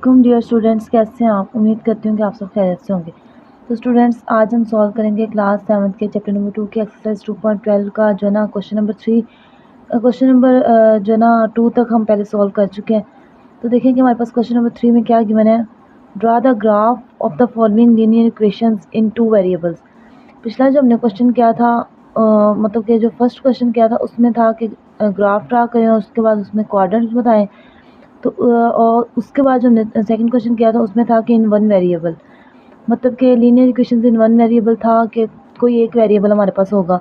वालेकुम dear students, कैसे हैं आप। उम्मीद करती हूँ कि आप सब खैरियत से होंगे। तो स्टूडेंट्स, आज हम सॉल्व करेंगे क्लास 7 के चैप्टर नंबर 2 के एक्सरसाइज 2.12 का जो है ना क्वेश्चन नंबर 3 क्वेश्चन नंबर जो है ना 2 तक हम पहले सॉल्व कर चुके हैं। तो देखें कि हमारे पास क्वेश्चन नंबर 3 में क्या गिवन है। Draw the graph of the following linear equations in 2 variables. पिछला जो हमने क्वेश्चन किया था मतलब कि जो फर्स्ट क्वेश्चन किया था उसमें था कि ग्राफ ड्रा करें और उसके बाद उसमें कोऑर्डिनेट्स बताएं। तो और उसके बाद जो हमने सेकंड क्वेश्चन किया था उसमें था कि इन वन वेरिएबल, मतलब कि linear equations in one variable था कि कोई एक वेरिएबल हमारे पास होगा।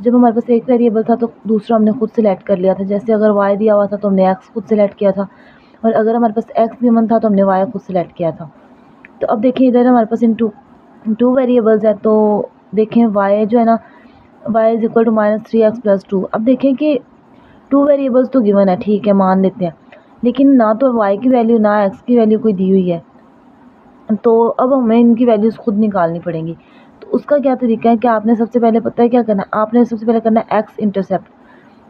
जब हमारे पास एक वेरिएबल था तो दूसरा हमने खुद सेलेक्ट कर लिया था। जैसे अगर वाई दिया हुआ था तो हमने एक्स खुद सेलेक्ट किया था, और अगर हमारे पास एक्स गिवन था तो हमने वाई खुद सेलेक्ट किया था। तो अब देखें इधर हमारे पास इन टू वेरिएबल्स है। तो देखें वाई जो है ना, Y is equal to -3x+2। अब देखें कि टू वेरिएबल्स तो गिवन है, ठीक है, मान लेते हैं, लेकिन ना तो y की वैल्यू ना x की वैल्यू कोई दी हुई है। तो अब हमें इनकी वैल्यूज़ खुद निकालनी पड़ेंगी। तो उसका क्या तरीका है कि आपने सबसे पहले पता है क्या करना है, आपने सबसे पहले करना है x इंटरसेप्ट।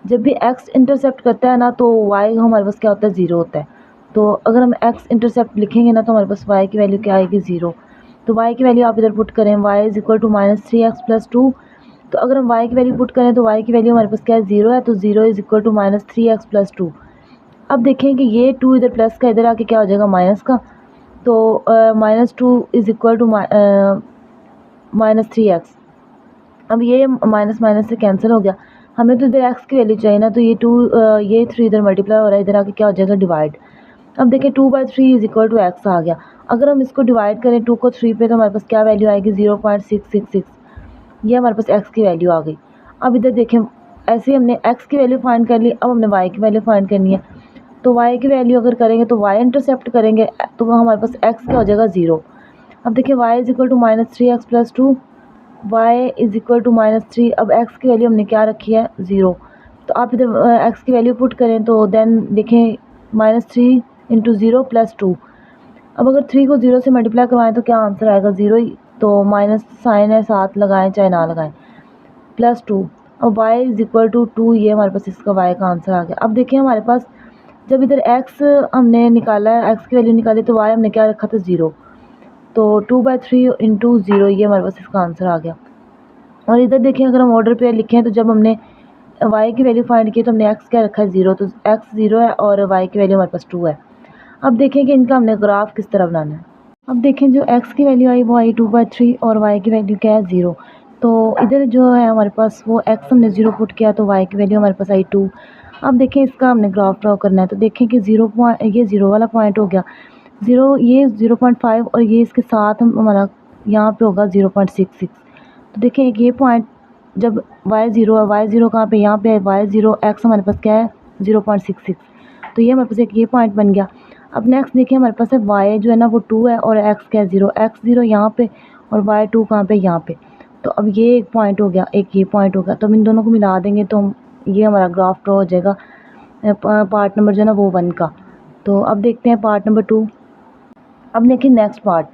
जब भी x इंटरसेप्ट करता है ना तो y हमारे पास क्या होता है, 0 होता है। तो अगर हम x इंटरसेप्ट लिखेंगे ना तो हमारे पास y की वैल्यू क्या आएगी, 0। तो y की वैल्यू आप इधर पुट करें, y is equal to -3x+2। तो अगर हम y की वैल्यू पुट करें तो y की वैल्यू हमारे पास क्या है, 0 है। तो 0 इज इक्वल टू -3x+2। अब देखें कि ये 2 इधर प्लस का इधर आके क्या हो जाएगा, माइनस का। तो -2 इज इक्वल टू -3x। अब ये माइनस माइनस से कैंसिल हो गया। हमें तो इधर x की वैल्यू चाहिए ना, तो ये 3 इधर मल्टीप्लाई हो रहा है, इधर आके क्या हो जाएगा, डिवाइड। अब देखें 2/3 इज इक्वल टू x आ गया। अगर हम इसको डिवाइड करें 2 को 3 पे तो हमारे पास क्या वैल्यू आएगी, 0.666। ये हमारे पास x की वैल्यू आ गई। अब इधर देखें, ऐसे ही हमने x की वैल्यू फाइंड कर ली, अब हमने y की वैल्यू फाइंड करनी है। तो y की वैल्यू अगर करेंगे तो y इंटरसेप्ट करेंगे तो वो हमारे पास x क्या हो जाएगा, 0। अब देखिए y is equal to -3x+2, y is equal to -3। अब x की वैल्यू हमने क्या रखी है, 0। तो आप इधर x की वैल्यू पुट करें तो देन देखें -3 × 0 + 2। अब अगर 3 को 0 से मल्टीप्लाई करवाएं तो क्या आंसर आएगा, 0 ही। तो माइनस साइन है, साथ लगाएं चाहे ना लगाएं, +2। अब y इज इक्वल टू 2, ये हमारे पास इसका y का आंसर आ गया। अब देखिए हमारे पास जब इधर x हमने निकाला है, x की वैल्यू निकाली, तो y हमने क्या रखा था, 0। तो 2/3 × 0, ये हमारे पास इसका आंसर आ गया। और इधर देखें अगर हम ऑर्डर पेयर लिखें तो जब हमने y की वैल्यू फाइंड की तो हमने x क्या रखा है, 0। तो x 0 है और y की वैल्यू हमारे पास 2 है। अब देखें कि इनका हमने ग्राफ किस तरह बनाना है। अब देखें जो x की वैल्यू आई वो आई 2/3 और y की वैल्यू क्या है, 0। तो इधर जो है हमारे पास वो x हमने 0 पुट किया तो y की वैल्यू हमारे पास आई 2। अब देखें इसका हमने ग्राफ ड्रॉ करना है। तो देखें कि 0 ये 0 वाला पॉइंट हो गया 0, ये 0.5 और ये इसके साथ हमारा यहाँ पे होगा 0.66। तो देखें एक ये पॉइंट जब y0 है, y0 कहाँ पे, यहाँ पे है y0, x हमारे पास क्या है, 0.66। तो ये हमारे पास एक ये पॉइंट बन गया। अब नेक्स्ट देखिए हमारे पास है y जो है ना वो 2 है और x क्या है, 0। x0 यहाँ पे और y2 कहाँ पे, यहाँ पे। तो अब ये एक पॉइंट हो गया, एक ये पॉइंट हो गया। तो हम इन दोनों को मिला देंगे तो ये हमारा ग्राफ ड्रॉ हो जाएगा पार्ट नंबर जो है ना वो 1 का। तो अब देखते हैं पार्ट नंबर 2। अब देखिए नेक्स्ट पार्ट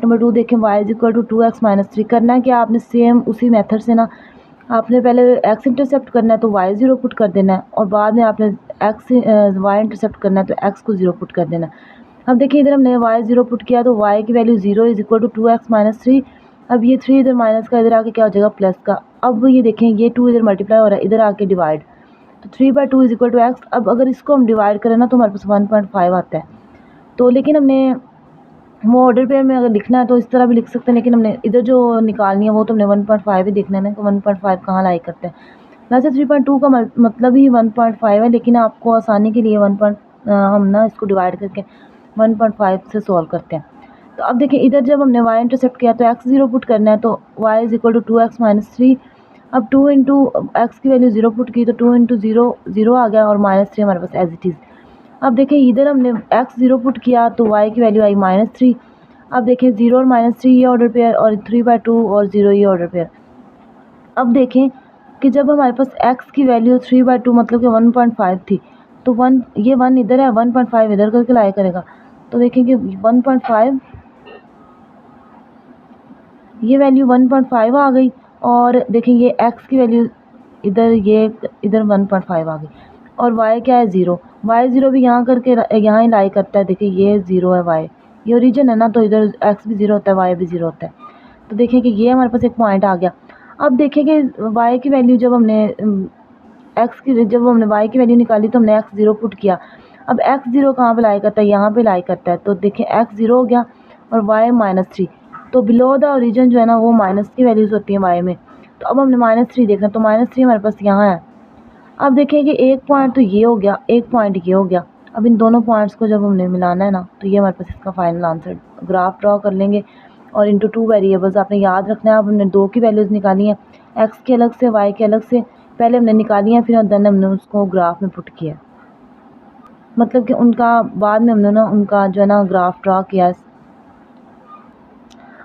नंबर 2 देखें, y is equal to 2x - 3। करना है कि आपने सेम उसी मेथड से ना, आपने पहले x इंटरसेप्ट करना है तो y 0 पुट कर देना है, और बाद में आपने y इंटरसेप्ट करना है तो x को 0 पुट कर देना है। अब देखिए इधर हमने y 0 पुट किया तो y की value 0 is equal to 2x - 3। अब ये 3 इधर माइनस का, इधर आके क्या हो जाएगा, प्लस का। अब ये देखें ये 2 इधर मल्टीप्लाई हो रहा है, इधर आके डिवाइड। तो 3/2 इज इक्वल टू x। अब अगर इसको हम डिवाइड करें ना तो हमारे पास 1.5 आता है। तो लेकिन हमने वो ऑर्डर पेयर में अगर लिखना है तो इस तरह भी लिख सकते हैं, लेकिन हमने इधर जो निकालनी है वो तो हमने 1.5 ही देखना है ना, 1.5 कहाँ लाई करते हैं। वैसे 3.2 का मतलब ही 1.5 है, लेकिन आपको आसानी के लिए हम ना इसको डिवाइड करके 1.5 से सॉल्व करते हैं। तो अब देखिए इधर जब हमने y इंटरसेप्ट किया तो x 0 पुट करना है, तो y is equal to 2x - 3। अब 2 इंटू एक्स की वैल्यू 0 पुट की तो 2 इंटू 0 0 आ गया, और -3 हमारे पास एज इट इज़। अब देखें इधर हमने x 0 पुट किया तो y की वैल्यू आई -3। अब देखें 0 और -3 ये ऑर्डर पेयर, और 3/2 और 0 ये ऑर्डर पेयर। अब देखें कि जब हमारे पास x की वैल्यू 3/2 मतलब कि 1.5 थी, तो 1 ये 1 इधर है, 1.5 इधर करके लाया करेगा। तो देखें कि 1.5 ये वैल्यू 1.5 आ गई, और देखें ये x की वैल्यू इधर 1.5 आ गई, और y क्या है, 0। वाई ज़ीरो भी यहाँ करके यहाँ ही लाई करता है। देखिए ये ज़ीरो है वाई, ये ओरिजिन है ना, तो इधर एक्स भी ज़ीरो होता है, वाई भी ज़ीरो होता है। तो देखिए कि ये हमारे पास एक पॉइंट आ गया। अब देखिए कि वाई की वैल्यू जब हमने वाई की वैल्यू निकाली तो हमने एक्स ज़ीरो पुट किया। अब एक्स ज़ीरो कहाँ पे लाई करता है, यहाँ पे लाई करता है। तो देखिए एक्स ज़ीरो हो गया और वाई -3, तो बिलो द ओरिजिन जो है ना वो माइनस की वैल्यूज़ होती हैं वाई में। तो अब हमने -3 देखना, तो -3 हमारे पास यहाँ है। अब देखिए कि एक पॉइंट तो ये हो गया, एक पॉइंट ये हो गया। अब इन दोनों पॉइंट्स को जब हमने मिलाना है ना, तो ये हमारे पास इसका फाइनल आंसर। ग्राफ ड्रॉ कर लेंगे और इंटू 2 वेरिएबल्स आपने याद रखना है। अब हमने 2 की वैल्यूज़ निकाली हैं, एक्स के अलग से वाई के अलग से पहले हमने निकाली हैं, फिर देन हमने उसको ग्राफ में पुट किया, मतलब कि उनका बाद में हमने ना उनका जो है ना ग्राफ ड्रॉ किया।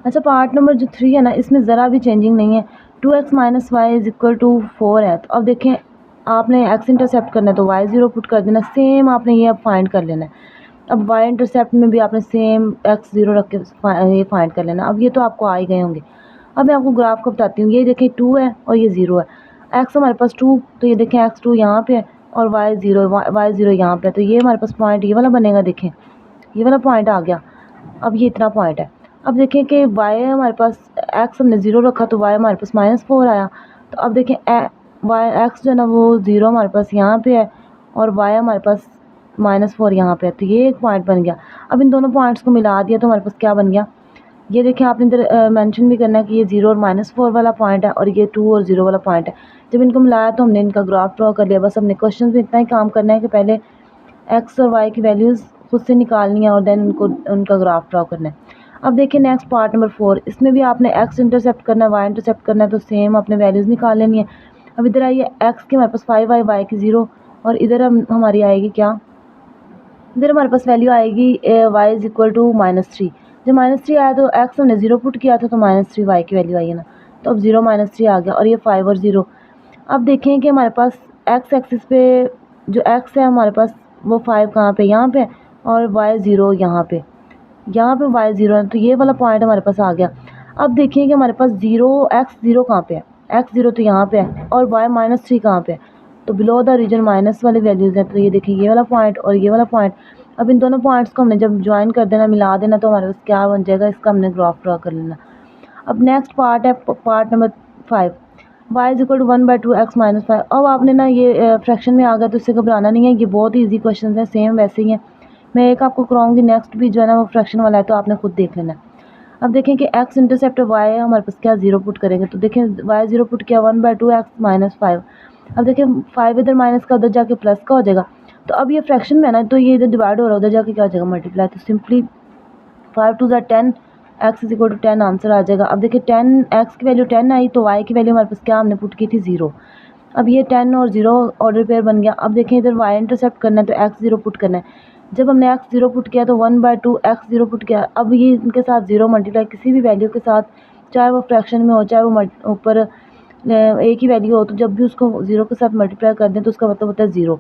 अच्छा, पार्ट नंबर जो 3 है ना, इसमें ज़रा भी चेंजिंग नहीं है। 2x - y = 4 है। तो अब देखें, आपने x इंटरसेप्ट करना है तो y ज़ीरो पुट कर देना, सेम आपने ये अब फाइंड कर लेना है। अब y इंटरसेप्ट में भी आपने सेम x ज़ीरो रख के ये फाइंड कर लेना। अब ये तो आपको आ ही गए होंगे। अब मैं आपको ग्राफ को बताती हूँ। ये देखें 2 है और ये 0 है। x हमारे पास 2, तो ये देखें x2 यहाँ पे है और y ज़ीरो यहाँ पे है। तो ये हमारे पास पॉइंट ये वाला बनेगा। देखें ये वाला पॉइंट आ गया। अब ये इतना पॉइंट है। अब देखें कि y हमारे पास, x हमने ज़ीरो रखा तो y हमारे पास -4 आया। तो अब देखें x जो है ना वो 0 हमारे पास यहाँ पे है और y हमारे पास -4 यहाँ पे है। तो ये एक पॉइंट बन गया। अब इन दोनों पॉइंट्स को मिला दिया तो हमारे पास क्या बन गया, ये देखें आपने इधर मेंशन भी करना है कि ये 0 और -4 वाला पॉइंट है और ये 2 और 0 वाला पॉइंट है। जब इनको मिलाया तो हमने इनका ग्राफ ड्रॉ कर लिया। बस हमने क्वेश्चन में इतना ही काम करना है कि पहले x और y की वैल्यूज़ खुद से निकालनी है और देन उनका ग्राफ ड्रॉ करना है। अब देखिए नेक्स्ट पार्ट नंबर 4, इसमें भी आपने x इंटरसेप्ट करना है, y इंटरसेप्ट करना है, तो सेम आपने वैल्यूज़ निकाल लेनी है। अब इधर आइए, x की हमारे पास 5 आई, y की 0, और इधर हमारी आएगी क्या, इधर हमारे पास वैल्यू आएगी y = -3। जब -3 आया तो x हमने 0 पुट किया था तो -3 y की वैल्यू आई है ना, तो अब 0 -3 आ गया और ये 5 और 0। अब देखें कि हमारे पास x एक्सिस पे जो x है हमारे पास वो 5 कहाँ पे, यहाँ पे, और y 0 यहाँ पे y 0 है। तो ये वाला पॉइंट हमारे पास आ गया। अब देखिए कि हमारे पास x 0 कहाँ पे है, x 0 तो यहाँ पे है और y -3 कहाँ पे है, तो बिलो द रीजन माइनस वाले वैल्यूज़ हैं। तो ये देखिए ये वाला पॉइंट और ये वाला पॉइंट। अब इन दोनों पॉइंट्स को हमने जब ज्वाइन कर देना, मिला देना, तो हमारे पास क्या बन जाएगा, इसका हमने ग्राफ ड्रॉ कर लेना। अब नेक्स्ट पार्ट है पार्ट नंबर 5, y = 1/2 x - 5। अब आपने ना ये फ्रैक्शन में आ गया तो इससे घबराना नहीं है, ये बहुत ही ईजी क्वेश्चन है, सेम वैसे ही हैं। मैं एक आपको कराऊंगी, नेक्स्ट भी जो है ना वो फ्रैक्शन वाला है, तो आपने खुद देख लेना। अब देखें कि x इंटरसेप्ट y है हमारे पास, क्या 0 पुट करेंगे, तो देखें y 0 पुट किया, 1/2 x - 5। अब देखिए 5 इधर माइनस का, उधर जाके प्लस का हो जाएगा। तो अब ये फ्रैक्शन में है ना, तो ये इधर डिवाइड हो रहा है, उधर जाके क्या हो जाएगा, मल्टीप्लाई। तो सिंपली 5 2 10, x = 10 आंसर आ जाएगा। अब देखिए 10, x की वैल्यू 10 आई तो y की वैल्यू हमारे पास क्या हमने पुट की थी, 0। अब ये 10 और 0 ऑर्डर पेयर बन गया। अब देखें इधर y इंटरसेप्ट करना है तो x 0 पुट करना है। जब हमने x 0 पुट किया तो 1/2 x 0 पुट किया। अब ये इनके साथ 0 मल्टीप्लाई, किसी भी वैल्यू के साथ, चाहे वो फ्रैक्शन में हो चाहे वो ऊपर एक ही वैल्यू हो, तो जब भी उसको 0 के साथ मल्टीप्लाई कर दें तो उसका मतलब होता है 0।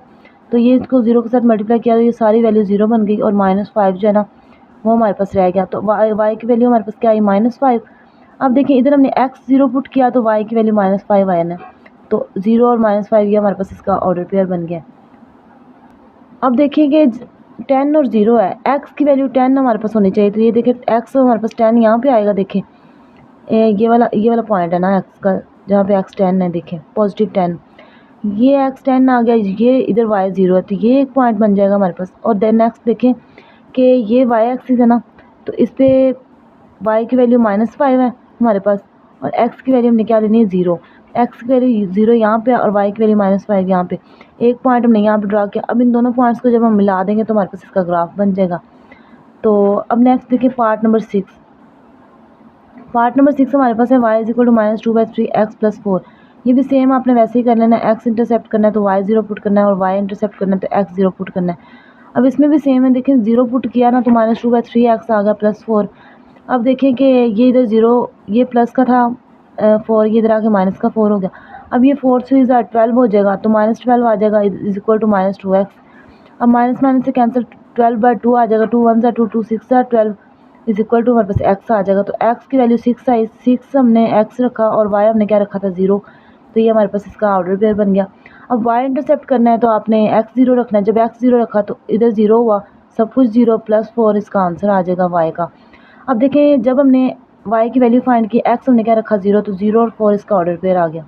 तो ये इसको 0 के साथ मल्टीप्लाई किया तो ये सारी वैल्यू 0 बन गई और -5 जो है ना वो हमारे पास रह गया। तो y की वैल्यू हमारे पास क्या आई, -5। अब देखिए इधर हमने x 0 पुट किया तो y की वैल्यू -5 आया ना, तो 0 और -5 ये हमारे पास इसका ऑर्डर पेयर बन गया। अब देखिए कि 10 और 0 है, x की वैल्यू 10 हमारे पास होनी चाहिए। तो ये देखिए x हमारे पास 10 यहाँ पे आएगा। देखें ये वाला पॉइंट है ना x का, जहाँ पे x 10 है, देखें पॉजिटिव 10, ये x 10 आ गया, ये इधर y 0 है, तो ये एक पॉइंट बन जाएगा हमारे पास। और देन नेक्स्ट देखें कि ये y एक्सिस है ना, तो इस पर y की वैल्यू -5 है हमारे पास और x की वैल्यू हमने क्या लेनी है, 0। x की वैल्यू 0 यहाँ पे और y की वैल्यू -5 यहाँ पे। एक पॉइंट हमने यहाँ पे ड्रा किया। अब इन दोनों पॉइंट्स को जब हम मिला देंगे तो हमारे पास इसका ग्राफ बन जाएगा। तो अब नेक्स्ट देखिए पार्ट नंबर 6। पार्ट नंबर 6 हमारे पास है y = -2/3 x + 4। ये भी सेम आपने वैसे ही कर लेना है, x इंटरसेप्ट करना है तो y 0 पुट करना है और y इंटरसेप्ट करना है तो x 0 पुट करना है। अब इसमें भी सेम है, देखिए 0 पुट किया ना तो -2/3 x आ गया +4। अब देखें कि ये इधर 0, ये प्लस का था 4, ये इधर आके माइनस का 4 हो गया। अब ये 4 से 12 हो जाएगा तो -12 आ जाएगा = -2x। अब माइनस माइनस से कैंसिल, 12/2 आ जाएगा, 2 1 2 2 6 12 = हमारे पास x आ जाएगा। तो x की वैल्यू 6 आई, 6 हमने x रखा और y हमने क्या रखा था, 0। तो ये हमारे पास इसका ऑर्डर पेयर बन गया। अब y इंटरसेप्ट करना है तो आपने x 0 रखना है। जब x 0 रखा तो इधर 0 हुआ, सब कुछ 0 प्लस 4 इसका आंसर आ जाएगा y का। अब देखें जब हमने y की वैल्यू फाइंड की, x हमने क्या रखा 0, तो 0 और 4 इसका ऑर्डर पेयर आ गया।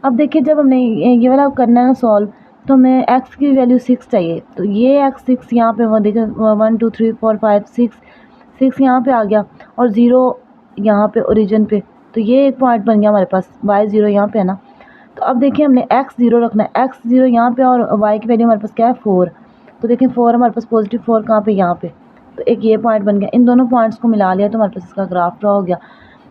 अब देखिए जब हमने ये वाला करना है ना सॉल्व, तो हमें x की वैल्यू 6 चाहिए, तो ये x 6 यहाँ पे वो देखिए 1 2 3 4 5 6 यहाँ पे आ गया और 0 यहाँ पे ओरिजिन पे, तो ये एक पॉइंट बन गया हमारे पास। y 0 यहाँ पे है ना, तो अब देखिए हमने x 0 रखना है, x 0 यहाँ पे और y की वैल्यू हमारे पास क्या है 4, तो देखिए 4 हमारे पास पॉजिटिव 4 कहाँ पे, यहाँ पे, तो एक ये पॉइंट बन गया। इन दोनों पॉइंट्स को मिला लिया तो हमारे पास इसका ग्राफ ड्रा हो गया।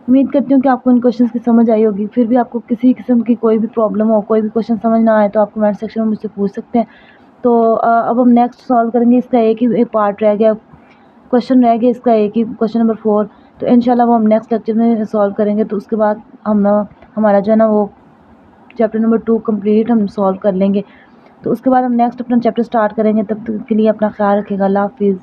उम्मीद करती हूँ कि आपको इन क्वेश्चंस की समझ आई होगी। फिर भी आपको किसी किस्म की कोई भी प्रॉब्लम हो, कोई भी क्वेश्चन समझ ना आए तो आप कमेंट सेक्शन में मुझसे पूछ सकते हैं। तो अब हम नेक्स्ट सॉल्व करेंगे, इसका एक ही पार्ट रह गया, क्वेश्चन रह गया इसका एक ही, क्वेश्चन नंबर 4। तो इंशाल्लाह वो हम नेक्स्ट लेक्चर में सॉल्व करेंगे। तो उसके बाद हम हमारा जो है ना वो चैप्टर नंबर 2 कंप्लीट हम सॉल्व कर लेंगे। तो उसके बाद हम नेक्स्ट अपना चैप्टर स्टार्ट करेंगे। तब तक के लिए अपना ख्याल रखिएगा। अल्लाह हाफिज़।